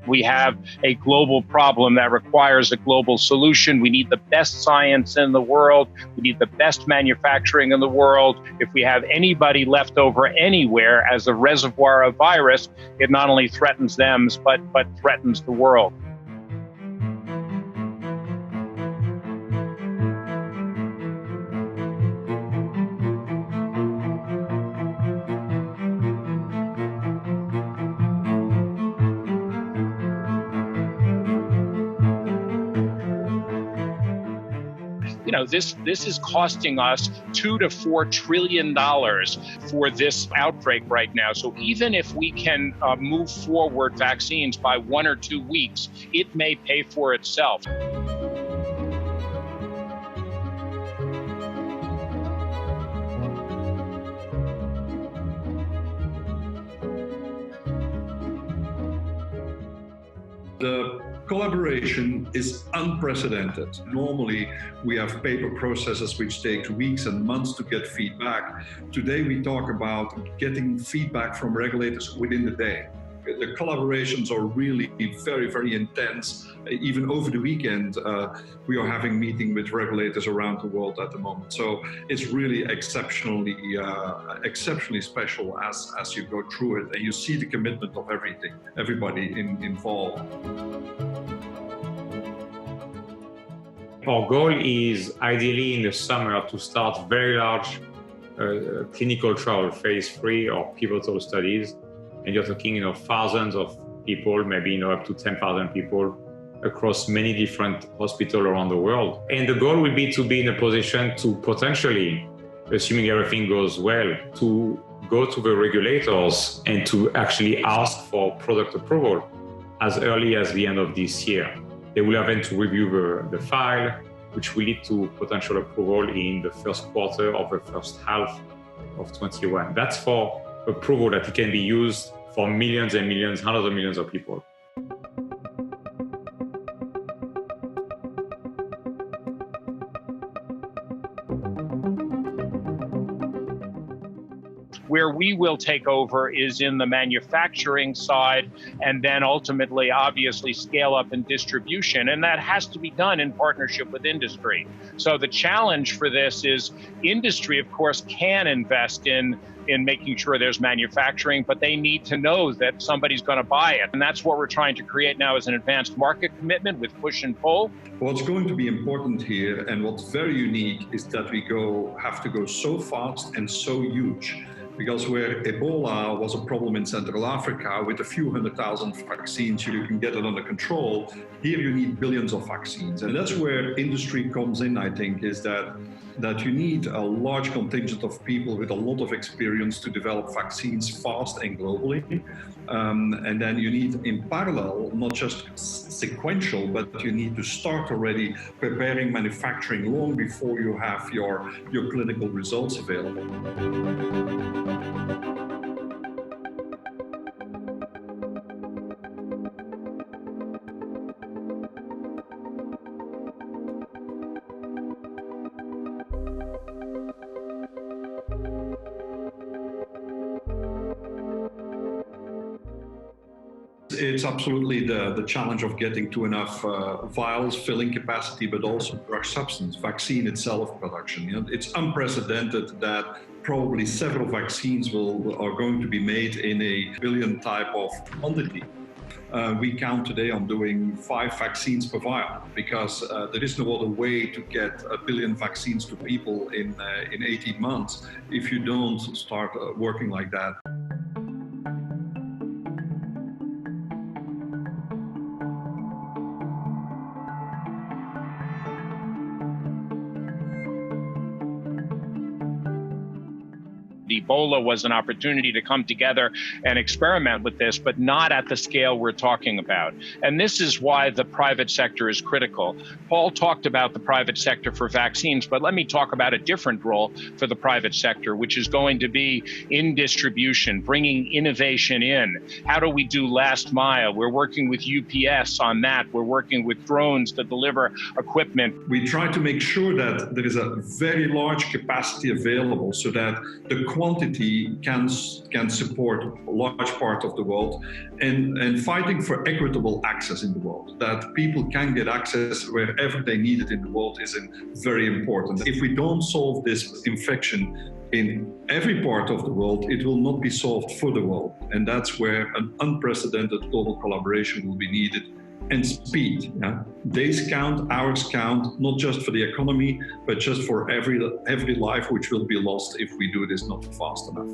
We have a global problem that requires a global solution. We need the best science in the world. We need the best manufacturing in the world. If we have anybody left over anywhere as a reservoir of virus, it not only threatens them, but threatens the world. You know, this is costing us $2 to $4 trillion for this outbreak right now. So even if we can move forward vaccines by 1 or 2 weeks, it may pay for itself. The collaboration is unprecedented. Normally, we have paper processes which take weeks and months to get feedback. Today, we talk about getting feedback from regulators within the day. The collaborations are really very, very intense. Even over the weekend, we are having meetings with regulators around the world at the moment. So it's really exceptionally special as you go through it and you see the commitment of everybody involved. Our goal is ideally in the summer to start very large clinical trial, phase 3 or pivotal studies. And you're talking, thousands of people, maybe, up to 10,000 people across many different hospitals around the world. And the goal will be to be in a position to potentially, assuming everything goes well, to go to the regulators and to actually ask for product approval as early as the end of this year. They will have to review the file, which will lead to potential approval in the first quarter of the first half of 2021. That's for approval that it can be used for millions and millions, hundreds of millions of people. Where we will take over is in the manufacturing side, and then ultimately, obviously, scale up in distribution. And that has to be done in partnership with industry. So the challenge for this is industry, of course, can invest in making sure there's manufacturing, but they need to know that somebody's going to buy it. And that's what we're trying to create now as an advanced market commitment with push and pull. What's going to be important here and what's very unique is that we have to go so fast and so huge. Because where Ebola was a problem in Central Africa with a few 100,000 vaccines, you can get it under control. Here you need billions of vaccines. And that's where industry comes in, I think, is that you need a large contingent of people with a lot of experience to develop vaccines fast and globally. And then you need in parallel, not just sequential, but you need to start already preparing manufacturing long before you have your clinical results available. It's absolutely the challenge of getting to enough vials, filling capacity, but also drug substance, vaccine itself production. It's unprecedented that probably several vaccines are going to be made in a billion type of quantity. We count today on doing 5 vaccines per vial because there is no other way to get 1 billion vaccines to people in 18 months if you don't start working like that. Ebola was an opportunity to come together and experiment with this, but not at the scale we're talking about. And this is why the private sector is critical. Paul talked about the private sector for vaccines, but let me talk about a different role for the private sector, which is going to be in distribution, bringing innovation in. How do we do last mile? We're working with UPS on that. We're working with drones to deliver equipment. We try to make sure that there is a very large capacity available so that the quantity can support a large part of the world, and fighting for equitable access in the world, that people can get access wherever they need it in the world is very important. If we don't solve this infection in every part of the world, it will not be solved for the world. And that's where an unprecedented global collaboration will be needed. And speed. Yeah? Days count, hours count, not just for the economy, but just for every life which will be lost if we do this not fast enough.